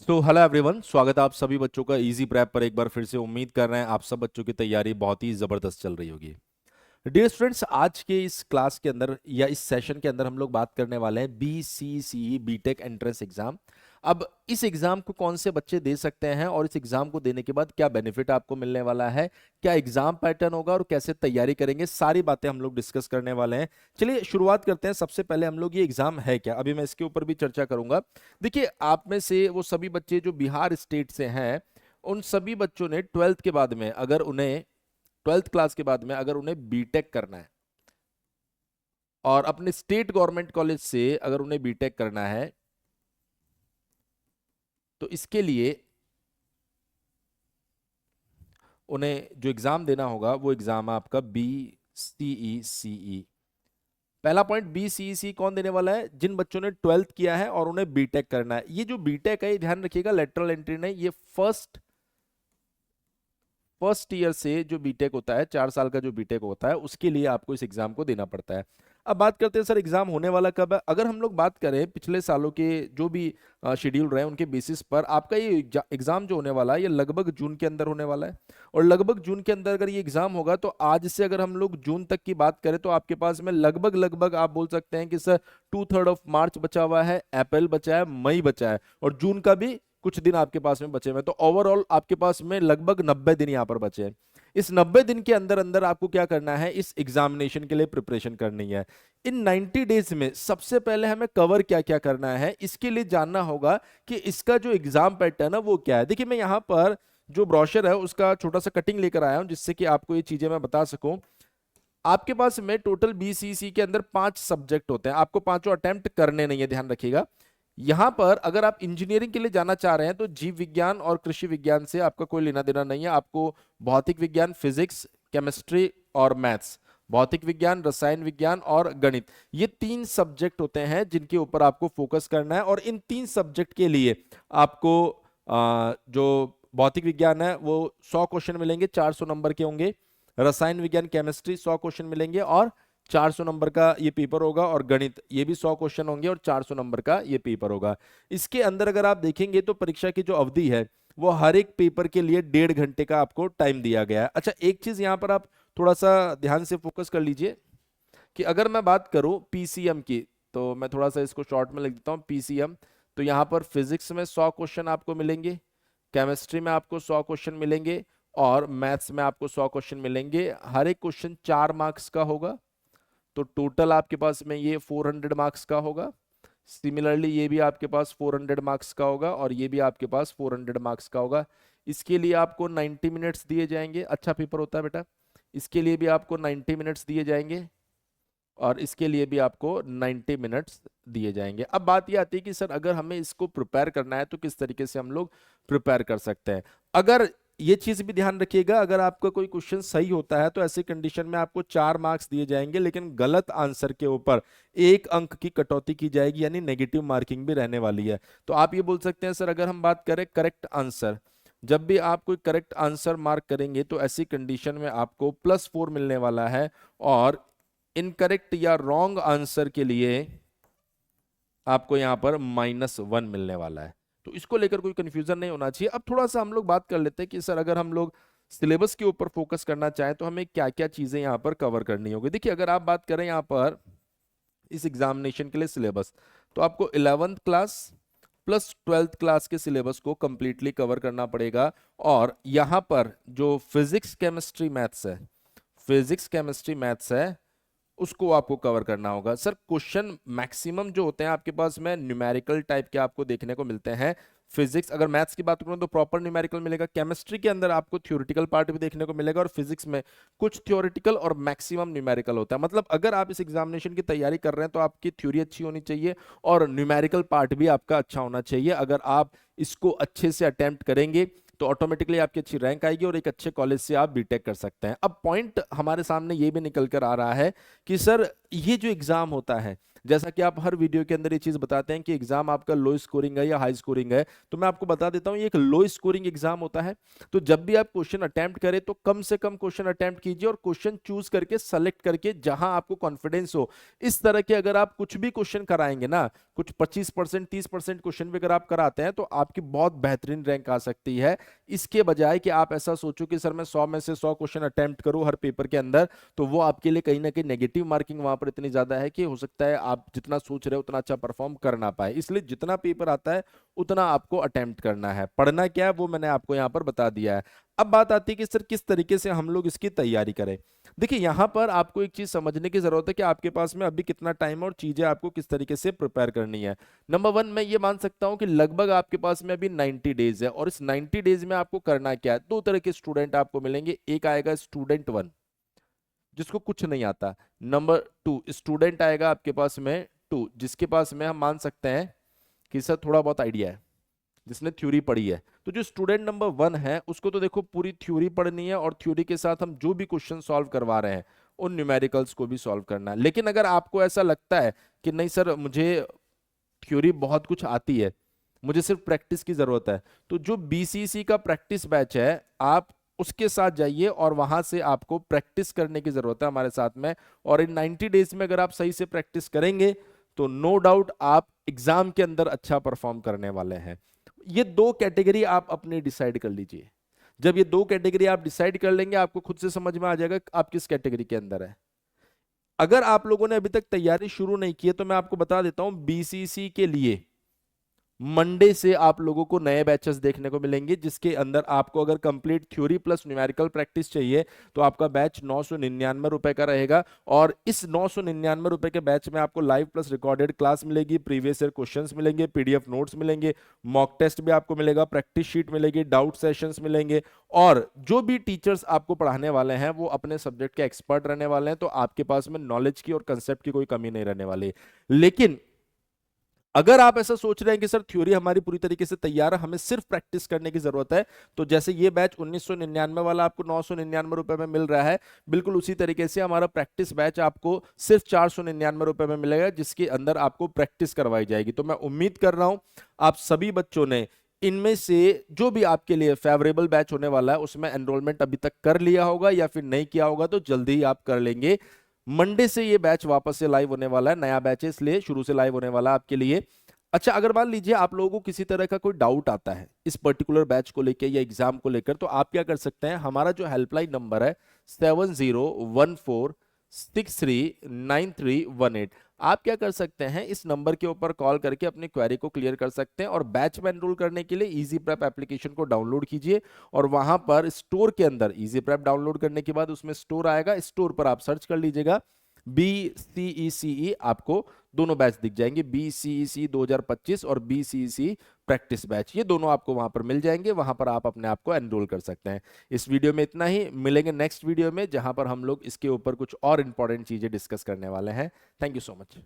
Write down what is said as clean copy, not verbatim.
Hello everyone, स्वागत है आप सभी बच्चों का इजी प्रेप पर। एक बार फिर से उम्मीद कर रहे हैं आप सब बच्चों की तैयारी बहुत ही जबरदस्त चल रही होगी। डियर स्टूडेंट्स, आज के इस क्लास के अंदर या इस सेशन के अंदर हम लोग बात करने वाले हैं BCCE बीटेक एंट्रेंस एग्जाम। अब इस एग्जाम को कौन से बच्चे दे सकते हैं और इस एग्जाम को देने के बाद क्या बेनिफिट आपको मिलने वाला है, क्या एग्जाम पैटर्न होगा और कैसे तैयारी करेंगे, सारी बातें हम लोग डिस्कस करने वाले हैं। चलिए शुरुआत करते हैं। सबसे पहले हम लोग ये एग्जाम है क्या, अभी मैं इसके ऊपर भी चर्चा करूंगा। देखिए, आप में से वो सभी बच्चे जो बिहार स्टेट से हैं, उन सभी बच्चों ने ट्वेल्थ के बाद में अगर उन्हें ट्वेल्थ क्लास के बाद में अगर उन्हें बीटेक करना है और अपने स्टेट गवर्नमेंट कॉलेज से अगर उन्हें बीटेक करना है, तो इसके लिए उन्हें जो एग्जाम देना होगा वो एग्जाम है आपका BCECE। पहला पॉइंट, BCECE कौन देने वाला है? जिन बच्चों ने ट्वेल्थ किया है और उन्हें बीटेक करना है। ये जो बीटेक है, ये ध्यान रखिएगा, लेटरल एंट्री नहीं, ये फर्स्ट ईयर से जो बीटेक होता है, 4 साल का जो बीटेक होता है, उसके लिए आपको इस एग्जाम को देना पड़ता है। अब बात करते हैं सर एग्जाम होने वाला कब है। अगर हम लोग बात करें पिछले सालों के जो भी शेड्यूल रहे उनके बेसिस पर, आपका ये एग्जाम जो होने वाला है ये लगभग जून के अंदर होने वाला है। और लगभग जून के अंदर अगर ये एग्जाम होगा तो आज से अगर हम लोग जून तक की बात करें तो आपके पास में लगभग लगभग आप बोल सकते हैं कि सर 2/3 ऑफ मार्च बचा हुआ है, अप्रैल बचा है, मई बचा है और जून का भी कुछ दिन आपके पास में बचे हुए हैं। तो ओवरऑल आपके पास में लगभग 90 दिन यहाँ पर बचे हैं। इस 90 दिन के अंदर अंदर आपको क्या करना है, इस एग्जामिनेशन के लिए प्रिपरेशन करनी है। इन 90 डेज में सबसे पहले हमें कवर क्या क्या करना है, इसके लिए जानना होगा कि इसका जो एग्जाम पैटर्न है वो क्या है। देखिए, मैं यहाँ पर जो ब्रोशर है उसका छोटा सा कटिंग लेकर आया हूं जिससे कि आपको ये चीजें मैं बता सकूं। आपके पास में टोटल BCC के अंदर 5 सब्जेक्ट होते हैं, आपको पांचों अटेम्प्ट करने नहीं है, ध्यान रखिएगा। यहां पर अगर आप इंजीनियरिंग के लिए जाना चाह रहे हैं तो जीव विज्ञान और कृषि विज्ञान से आपका कोई लेना देना नहीं है। आपको भौतिक विज्ञान, फिजिक्स, केमिस्ट्री और मैथ्स, भौतिक विज्ञान, रसायन विज्ञान और गणित, ये 3 सब्जेक्ट होते हैं जिनके ऊपर आपको फोकस करना है। और इन 3 सब्जेक्ट के लिए आपको जो भौतिक विज्ञान है वो 100 क्वेश्चन मिलेंगे, 400 नंबर के होंगे। रसायन विज्ञान, केमिस्ट्री 100 क्वेश्चन मिलेंगे और 400 नंबर का ये पेपर होगा। और गणित, ये भी 100 क्वेश्चन होंगे और 400 नंबर का ये पेपर होगा। इसके अंदर अगर आप देखेंगे तो परीक्षा की जो अवधि है वो हर एक पेपर के लिए 1.5 घंटे का आपको टाइम दिया गया है। अच्छा, एक चीज यहाँ पर आप थोड़ा सा ध्यान से फोकस कर लीजिए कि अगर मैं बात करूं PCM की, तो मैं थोड़ा सा इसको शॉर्ट में लिख देता हूं PCM। तो यहाँ पर फिजिक्स में 100 क्वेश्चन आपको मिलेंगे, केमिस्ट्री में आपको 100 क्वेश्चन मिलेंगे और मैथ्स में आपको 100 क्वेश्चन मिलेंगे। हर एक क्वेश्चन 4 मार्क्स का होगा, तो टोटल आपके पास में ये 400 मार्क्स का होगा। सिमिलरली ये भी आपके पास 400 मार्क्स का होगा और ये भी आपके पास 400 मार्क्स का होगा। इसके लिए आपको 90 मिनट्स दिए जाएंगे। अच्छा पेपर होता है बेटा। इसके लिए भी आपको 90 मिनट्स दिए जाएंगे और इसके लिए भी आपको 90 मिनट्स दिए जाएंगे। अब बात ये आती है कि सर अगर हमें इसको प्रिपेयर करना है तो किस तरीके से हम लोग प्रिपेयर कर सकते हैं। अगर ये चीज भी ध्यान रखिएगा, अगर आपका कोई क्वेश्चन सही होता है तो ऐसी कंडीशन में आपको 4 मार्क्स दिए जाएंगे, लेकिन गलत आंसर के ऊपर 1 अंक की कटौती की जाएगी, यानी नेगेटिव मार्किंग भी रहने वाली है। तो आप ये बोल सकते हैं सर अगर हम बात करें करेक्ट आंसर, जब भी आप कोई करेक्ट आंसर मार्क करेंगे तो ऐसी कंडीशन में आपको +4 मिलने वाला है और इनकरेक्ट या रॉन्ग आंसर के लिए आपको यहां पर -1 मिलने वाला है। तो इसको लेकर कोई कंफ्यूजन नहीं होना चाहिए। अब थोड़ा सा हम लोग बात कर लेते हैं कि सर अगर हम लोग सिलेबस के ऊपर फोकस करना चाहें तो हमें क्या क्या चीजें यहां पर कवर करनी होगी। देखिए, अगर आप बात करें यहां पर इस एग्जामिनेशन के लिए सिलेबस, तो आपको 11th class plus 12th class के सिलेबस को कंप्लीटली कवर करना पड़ेगा। और यहां पर जो फिजिक्स केमिस्ट्री मैथ्स है उसको आपको कवर करना होगा। सर क्वेश्चन मैक्सिमम जो होते हैं आपके पास में न्यूमेरिकल टाइप के आपको देखने को मिलते हैं। फिजिक्स, अगर मैथ्स की बात करूं तो प्रॉपर न्यूमेरिकल मिलेगा, केमिस्ट्री के अंदर आपको थ्योरेटिकल पार्ट भी देखने को मिलेगा और फिजिक्स में कुछ थ्योरेटिकल और मैक्सिमम न्यूमेरिकल होता है। मतलब अगर आप इस एग्जामिनेशन की तैयारी कर रहे हैं तो आपकी थ्योरी अच्छी होनी चाहिए और न्यूमेरिकल पार्ट भी आपका अच्छा होना चाहिए। अगर आप इसको अच्छे से अटेम्प्ट करेंगे तो ऑटोमेटिकली आपकी अच्छी रैंक आएगी और एक अच्छे कॉलेज से आप बीटेक कर सकते हैं। अब पॉइंट हमारे सामने ये भी निकल कर आ रहा है कि सर ये जो एग्जाम होता है, जैसा कि आप हर वीडियो के अंदर ये चीज बताते हैं कि एग्जाम आपका लो स्कोरिंग है या हाई स्कोरिंग है, तो मैं आपको बता देता हूं ये एक लो स्कोरिंग एग्जाम होता है। तो जब भी आप क्वेश्चन अटेम्प्ट करें तो कम से कम क्वेश्चन अटेम्प्ट कीजिए और क्वेश्चन चूज करके सेलेक्ट करके जहां आपको कॉन्फिडेंस हो। इस तरह के अगर आप कुछ भी क्वेश्चन कराएंगे ना, कुछ 25% 30% क्वेश्चन भी अगर आप कराते हैं तो आपकी बहुत बेहतरीन रैंक आ सकती है। इसके बजाय कि आप ऐसा सोचो कि सर मैं 100 में से 100 क्वेश्चन अटेम्प्ट करूं हर पेपर के अंदर, तो वो आपके लिए कहीं ना कहीं नेगेटिव मार्किंग वहां पर इतनी ज्यादा है कि हो सकता है आप जितना सोच रहे हो उतना अच्छा परफॉर्म कर ना पाए। इसलिए जितना पेपर आता है उतना आपको अटेम्प्ट करना है। पढ़ना क्या है वो मैंने आपको यहाँ पर बता दिया है। अब बात आती है कि सर किस तरीके से हम लोग इसकी तैयारी करें। देखिए यहाँ पर आपको एक चीज समझने की जरूरत है कि आपके पास में अभी कितना टाइम है और चीजें आपको किस तरीके से प्रिपेयर करनी है। नंबर वन, मैं ये मान सकता हूं कि लगभग आपके पास में अभी 90 डेज है, और इस 90 डेज में आपको करना क्या है। दो तरह के स्टूडेंट आपको मिलेंगे, एक आएगा स्टूडेंट वन जिसको कुछ नहीं आता, नंबर टू स्टूडेंट आएगा आपके पास में टू जिसके पास में हम मान सकते हैं कि सर थोड़ा बहुत आइडिया है, जिसने थ्योरी पढ़ी है। तो जो स्टूडेंट नंबर वन है उसको तो देखो पूरी थ्योरी पढ़नी है, और थ्योरी के साथ हम जो भी क्वेश्चन सॉल्व करवा रहे हैं उन न्यूमेरिकल्स को भी सॉल्व करना है। लेकिन अगर आपको ऐसा लगता है कि नहीं सर मुझे थ्योरी बहुत कुछ आती है, मुझे सिर्फ प्रैक्टिस की जरूरत है, तो जो बीसीसी का प्रैक्टिस बैच है आप उसके साथ जाइए, और वहां से आपको प्रैक्टिस करने की जरूरत है हमारे साथ में। और इन 90 डेज में अगर आप सही से प्रैक्टिस करेंगे तो नो डाउट आप एग्जाम के अंदर अच्छा परफॉर्म करने वाले हैं। ये दो कैटेगरी आप अपनी डिसाइड कर लीजिए। जब ये दो कैटेगरी आप डिसाइड कर लेंगे आपको खुद से समझ में आ जाएगा कि आप किस कैटेगरी के अंदर है। अगर आप लोगों ने अभी तक तैयारी शुरू नहीं की है तो मैं आपको बता देता हूं, बीसीसी के लिए मंडे से आप लोगों को नए बैचेस देखने को मिलेंगे, जिसके अंदर आपको अगर complete theory plus numerical practice चाहिए तो आपका बैच 999 रुपए का रहेगा। और इस 999 रुपए के बैच में आपको लाइव प्लस रिकॉर्डेड क्लास मिलेगी, प्रीवियस ईयर क्वेश्चंस मिलेंगे, पीडीएफ नोट्स मिलेंगे, मॉक टेस्ट भी आपको मिलेगा, प्रैक्टिस शीट मिलेगी, डाउट सेशंस मिलेंगे, और जो भी टीचर्स आपको पढ़ाने वाले हैं वो अपने सब्जेक्ट के एक्सपर्ट रहने वाले हैं। तो आपके पास में नॉलेज की और कंसेप्ट की कोई कमी नहीं रहने वाली। लेकिन अगर आप ऐसा सोच रहे हैं कि सर थ्योरी हमारी पूरी तरीके से तैयार है, हमें सिर्फ प्रैक्टिस करने की जरूरत है, तो जैसे ये बैच 1999 वाला आपको 999 रुपए में मिल रहा है, बिल्कुल उसी तरीके से हमारा प्रैक्टिस बैच आपको सिर्फ 499 रुपए में मिलेगा, जिसके अंदर आपको प्रैक्टिस करवाई जाएगी। तो मैं उम्मीद कर रहा हूं आप सभी बच्चों ने इनमें से जो भी आपके लिए फेवरेबल बैच होने वाला है उसमें एनरोलमेंट अभी तक कर लिया होगा, या फिर नहीं किया होगा तो जल्दी ही आप कर लेंगे। मंडे से ये बैच वापस से लाइव होने वाला है, नया बैच है इसलिए शुरू से लाइव होने वाला है आपके लिए। अच्छा, अगर मान लीजिए आप लोगों को किसी तरह का कोई डाउट आता है इस पर्टिकुलर बैच को लेकर या एग्जाम को लेकर, तो आप क्या कर सकते हैं, हमारा जो हेल्पलाइन नंबर है 7014639318, आप क्या कर सकते हैं इस नंबर के ऊपर कॉल करके अपनी क्वेरी को क्लियर कर सकते हैं। और बैच में एनरोल करने के लिए इजी प्रेप एप्लीकेशन को डाउनलोड कीजिए, और वहां पर स्टोर के अंदर इजी प्रेप डाउनलोड करने के बाद उसमें स्टोर आएगा, स्टोर पर आप सर्च कर लीजिएगा BCECE, आपको दोनों बैच दिख जाएंगे, BCEC 2025 और BCEC प्रैक्टिस बैच, ये दोनों आपको वहां पर मिल जाएंगे, वहां पर आप अपने आप को एनरोल कर सकते हैं। इस वीडियो में इतना ही, मिलेंगे नेक्स्ट वीडियो में जहां पर हम लोग इसके ऊपर कुछ और इंपॉर्टेंट चीजें डिस्कस करने वाले हैं। Thank you so much.